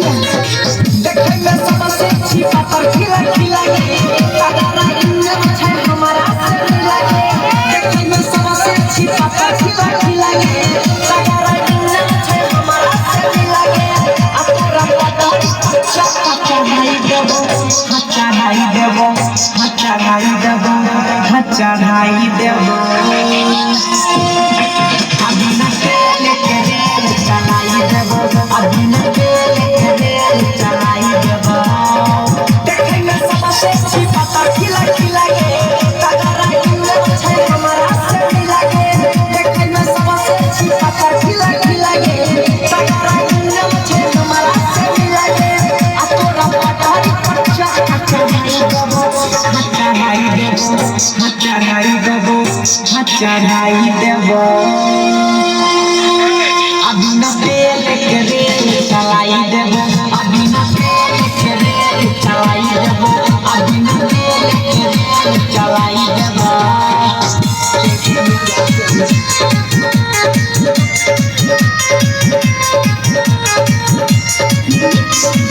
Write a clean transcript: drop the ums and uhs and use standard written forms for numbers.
देखे में सबसे अच्छी पातर खिला खिला के अगर इंजन छै हमारा से मिला के देखे में सबसे अच्छी पातर खिला खिला के अगर इंजन छै हमारा से मिला के अपना पातर अच्छा भाई देबो अच्छा भाई देबो अच्छा भाई देबो अच्छा भाई देबो अभी न लेके रेल चलाई देबो अभी न लेके रेल चलाई देबो देखे में सबसे अच्छी पातर खिला खिला के अगर इंजन छै हमारा से मिला के देखे में सबसे अच्छी पातर खिला खिला के अगर इंजन छै हमारा से मिला के आ तोरा पातर अच्छा अच्छा भाई देबो अच्छा भाई देबो अच्छा भाई देबो अच्छा भाई देबो